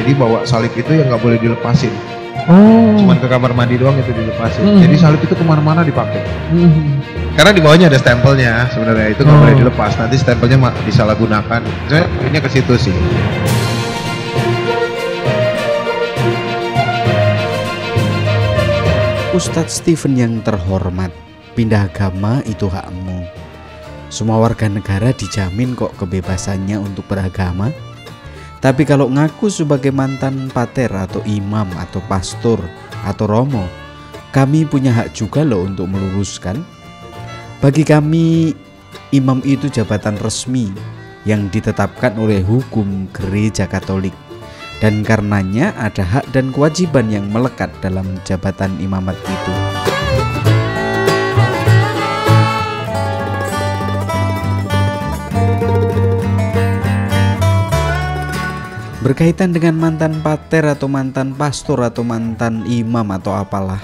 Jadi bawa salib itu yang nggak boleh dilepasin. Oh. Cuman ke kamar mandi doang itu dilepasin. Jadi salib itu kemana-mana dipakai. Karena di bawahnya ada stempelnya sebenarnya, itu nggak boleh dilepas. Nanti stempelnya disalahgunakan. Saya poinnya ke situ sih. Ustadz Stephen yang terhormat, pindah agama itu hakmu. Semua warga negara dijamin kok kebebasannya untuk beragama. Tapi kalau ngaku sebagai mantan pater atau imam atau pastor atau romo, kami punya hak juga loh untuk meluruskan. Bagi kami, imam itu jabatan resmi yang ditetapkan oleh hukum Gereja Katolik. Dan karenanya ada hak dan kewajiban yang melekat dalam jabatan imamat itu. Berkaitan dengan mantan pater atau mantan pastor atau mantan imam atau apalah,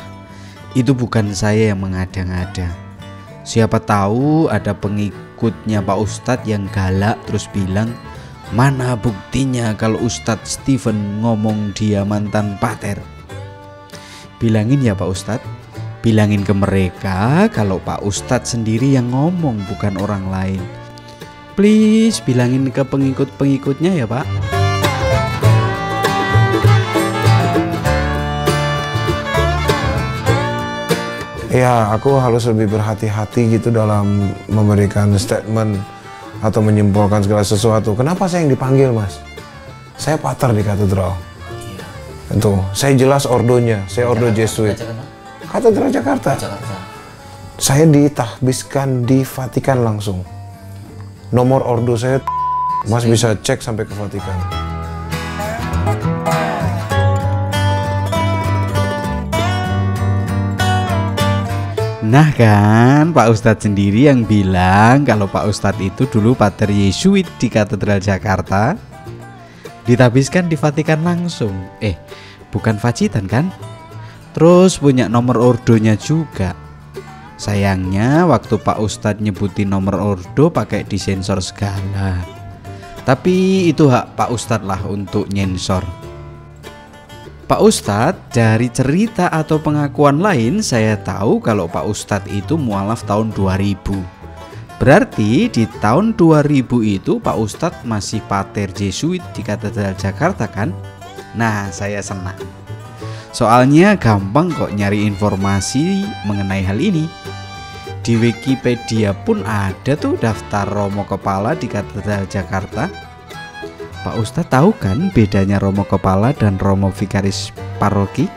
itu bukan saya yang mengada-ngada. Siapa tahu ada pengikutnya Pak Ustadz yang galak terus bilang, mana buktinya kalau Ustadz Stephen ngomong dia mantan pater? Bilangin ya Pak Ustadz, bilangin ke mereka kalau Pak Ustadz sendiri yang ngomong bukan orang lain. Please bilangin ke pengikut-pengikutnya ya Pak. Ya, aku harus lebih berhati-hati gitu dalam memberikan statement atau menyimpulkan segala sesuatu. Kenapa saya yang dipanggil, Mas? Saya pater di katedral. Iya. Itu, saya jelas ordonya. Saya ordo Jesuit. Katedral Jakarta. Saya ditahbiskan di Vatikan langsung. Nomor ordo saya, Mas bisa cek sampai ke Vatikan. Nah kan, Pak Ustadz sendiri yang bilang kalau Pak Ustadz itu dulu pater Yesuit di Katedral Jakarta, ditabiskan di Vatikan langsung. Bukan Vacitan kan? Terus punya nomor ordonya juga. Sayangnya waktu Pak Ustadz nyebutin nomor ordo pakai disensor segala. Tapi itu hak Pak Ustadz lah untuk nyensor. Pak Ustadz, dari cerita atau pengakuan lain saya tahu kalau Pak Ustadz itu mualaf tahun 2000. Berarti di tahun 2000 itu Pak Ustadz masih pater Jesuit di Katedral Jakarta kan? Nah, saya senang. Soalnya gampang kok nyari informasi mengenai hal ini. Di Wikipedia pun ada tuh daftar romo kepala di Katedral Jakarta. Pak Ustadz tahu kan bedanya romo kepala dan romo vikaris paroki?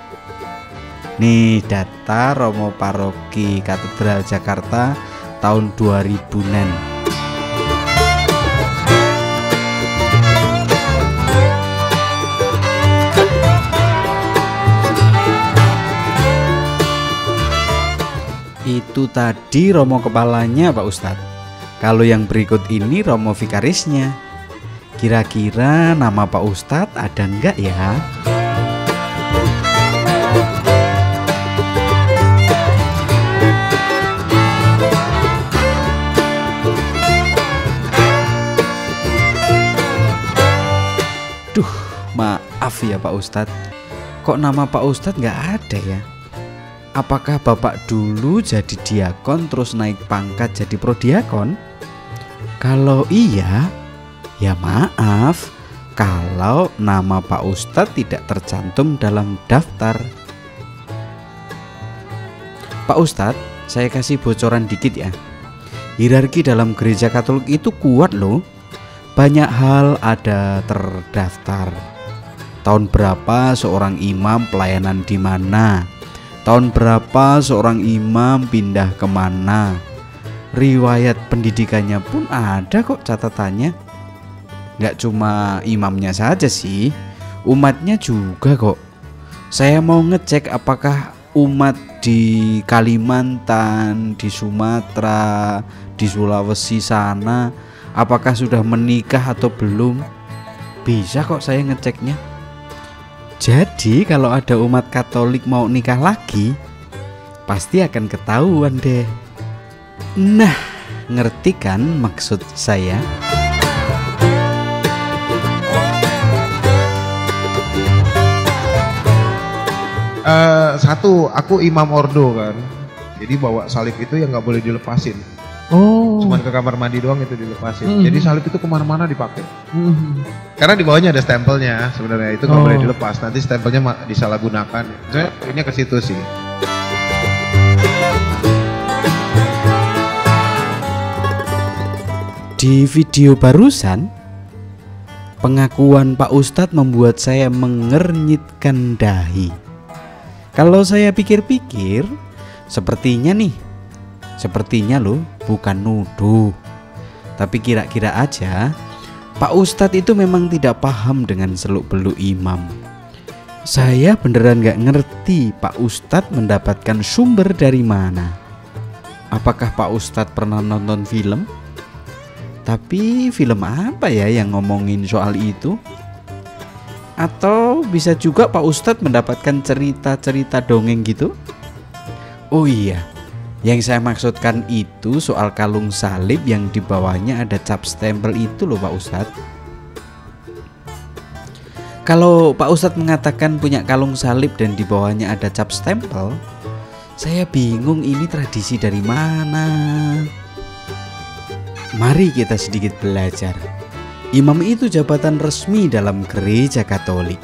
Nih data romo paroki Katedral Jakarta tahun 2000-an. Itu tadi romo kepalanya Pak Ustadz. Kalau yang berikut ini romo vikarisnya. Kira-kira nama Pak Ustadz ada enggak ya? Duh, maaf ya Pak Ustadz. Kok nama Pak Ustadz enggak ada ya? Apakah Bapak dulu jadi diakon terus naik pangkat jadi prodiakon? Kalau iya, ya maaf kalau nama Pak Ustadz tidak tercantum dalam daftar. Pak Ustadz, saya kasih bocoran dikit ya. Hierarki dalam gereja Katolik itu kuat loh. Banyak hal ada terdaftar. Tahun berapa seorang imam pelayanan di mana? Tahun berapa seorang imam pindah kemana? Riwayat pendidikannya pun ada kok catatannya. Gak cuma imamnya saja sih, umatnya juga kok. Saya mau ngecek apakah umat di Kalimantan, di Sumatera, di Sulawesi sana, apakah sudah menikah atau belum. Bisa kok saya ngeceknya. Jadi kalau ada umat Katolik mau nikah lagi, pasti akan ketahuan deh. Nah, ngerti kan maksud saya? Satu, aku imam ordo kan. Jadi bawa salib itu yang nggak boleh dilepasin. Oh. Cuman ke kamar mandi doang itu dilepasin. Jadi salib itu kemana-mana dipakai. Karena di bawahnya ada stempelnya sebenarnya, itu nggak boleh dilepas. Nanti stempelnya disalahgunakan. Saya ini ke situ sih. Di video barusan, pengakuan Pak Ustadz membuat saya mengernyitkan dahi. Kalau saya pikir-pikir, sepertinya loh, bukan nuduh. Tapi kira-kira aja, Pak Ustadz itu memang tidak paham dengan seluk-beluk imam. Saya beneran gak ngerti Pak Ustadz mendapatkan sumber dari mana. Apakah Pak Ustadz pernah nonton film? Tapi film apa ya yang ngomongin soal itu? Atau bisa juga Pak Ustadz mendapatkan cerita-cerita dongeng gitu? Oh iya, yang saya maksudkan itu soal kalung salib yang di bawahnya ada cap stempel itu loh Pak Ustadz. Kalau Pak Ustadz mengatakan punya kalung salib dan di bawahnya ada cap stempel, saya bingung ini tradisi dari mana. Mari kita sedikit belajar. Imam itu jabatan resmi dalam gereja Katolik.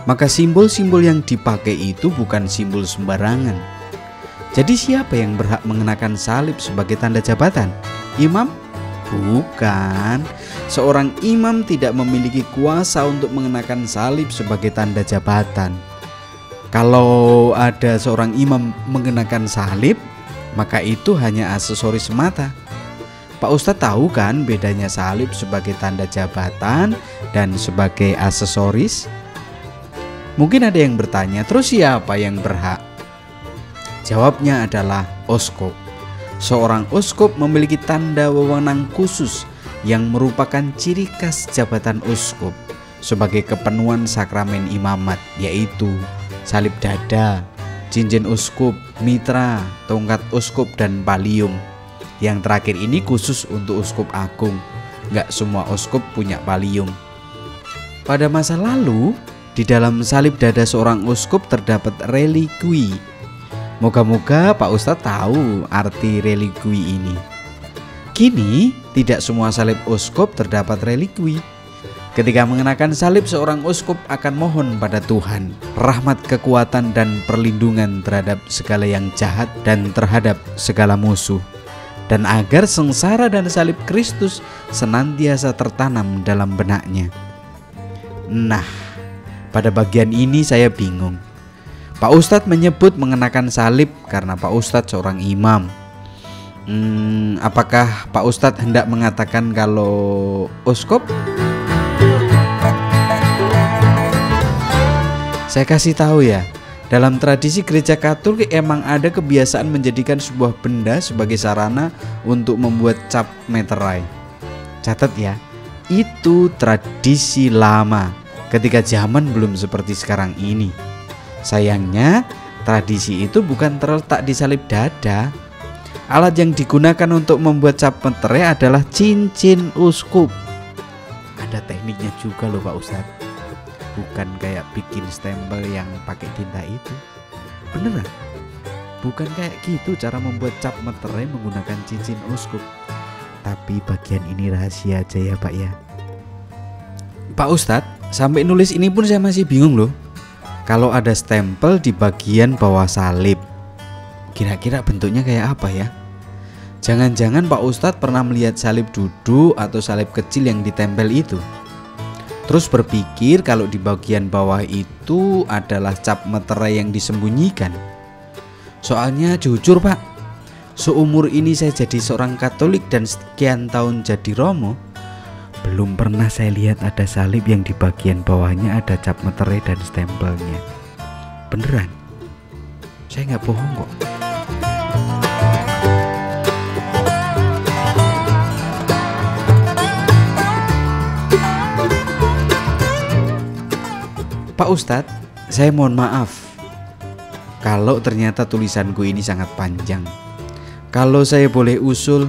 Maka simbol-simbol yang dipakai itu bukan simbol sembarangan. Jadi siapa yang berhak mengenakan salib sebagai tanda jabatan? Imam? Bukan. Seorang imam tidak memiliki kuasa untuk mengenakan salib sebagai tanda jabatan. Kalau ada seorang imam mengenakan salib, maka itu hanya aksesoris semata. Pak Ustadz tahu kan bedanya salib sebagai tanda jabatan dan sebagai aksesoris? Mungkin ada yang bertanya, terus siapa yang berhak? Jawabnya adalah uskup. Seorang uskup memiliki tanda wewenang khusus yang merupakan ciri khas jabatan uskup sebagai kepenuhan sakramen imamat, yaitu salib dada, cincin uskup, mitra, tongkat uskup, dan pallium. Yang terakhir ini khusus untuk uskup agung. Gak semua uskup punya pallium. Pada masa lalu, di dalam salib dada seorang uskup terdapat relikui. Moga-moga Pak Ustadz tahu arti relikui ini. Kini, tidak semua salib uskup terdapat relikui. Ketika mengenakan salib, seorang uskup akan mohon pada Tuhan rahmat, kekuatan, dan perlindungan terhadap segala yang jahat dan terhadap segala musuh, dan agar sengsara dan salib Kristus senantiasa tertanam dalam benaknya. Nah, pada bagian ini saya bingung. Pak Ustadz menyebut mengenakan salib karena Pak Ustadz seorang imam. Apakah Pak Ustadz hendak mengatakan kalau uskup? Saya kasih tahu ya. Dalam tradisi gereja Katolik emang ada kebiasaan menjadikan sebuah benda sebagai sarana untuk membuat cap meterai. Catat ya, itu tradisi lama ketika zaman belum seperti sekarang ini. Sayangnya, tradisi itu bukan terletak di salib dada. Alat yang digunakan untuk membuat cap meterai adalah cincin uskup. Ada tekniknya juga loh Pak Ustadz. Bukan kayak bikin stempel yang pakai tinta itu. Beneran? Bukan kayak gitu cara membuat cap meterai menggunakan cincin uskup. Tapi bagian ini rahasia aja ya Pak ya. Pak Ustadz, sampai nulis ini pun saya masih bingung loh. Kalau ada stempel di bagian bawah salib, kira-kira bentuknya kayak apa ya? Jangan-jangan Pak Ustadz pernah melihat salib duduk atau salib kecil yang ditempel itu, terus berpikir kalau di bagian bawah itu adalah cap meterai yang disembunyikan. Soalnya jujur Pak, seumur ini saya jadi seorang Katolik dan sekian tahun jadi romo, belum pernah saya lihat ada salib yang di bagian bawahnya ada cap meterai dan stempelnya. Beneran, saya nggak bohong kok. Pak Ustadz, saya mohon maaf kalau ternyata tulisanku ini sangat panjang. Kalau saya boleh usul,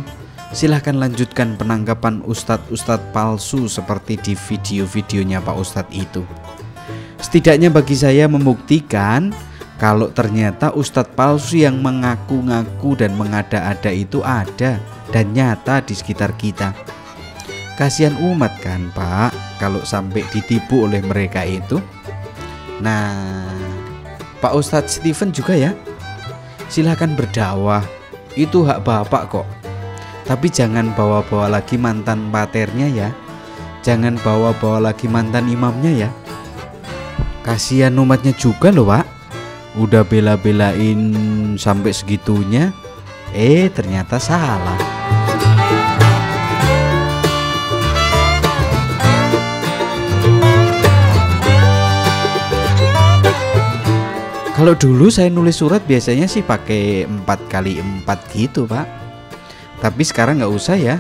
silahkan lanjutkan penangkapan ustadz-ustadz palsu seperti di video-videonya Pak Ustadz itu. Setidaknya bagi saya membuktikan kalau ternyata ustadz palsu yang mengaku-ngaku dan mengada-ada itu ada dan nyata di sekitar kita. Kasihan umat kan Pak kalau sampai ditipu oleh mereka itu. Nah, Pak Ustadz Steven juga ya, silahkan berdakwah, itu hak Bapak kok. Tapi jangan bawa-bawa lagi mantan paternya ya, jangan bawa-bawa lagi mantan imamnya ya. Kasihan umatnya juga loh Pak, udah bela-belain sampai segitunya, ternyata salah. Kalau dulu saya nulis surat biasanya sih pakai 4x4 gitu Pak. Tapi sekarang nggak usah ya,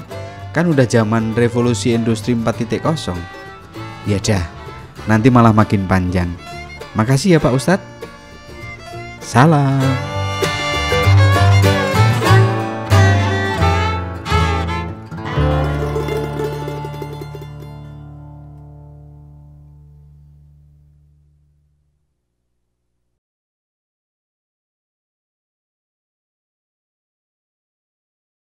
kan udah zaman revolusi industri 4.0. Ya dah, nanti malah makin panjang. Makasih ya Pak Ustadz. Salam.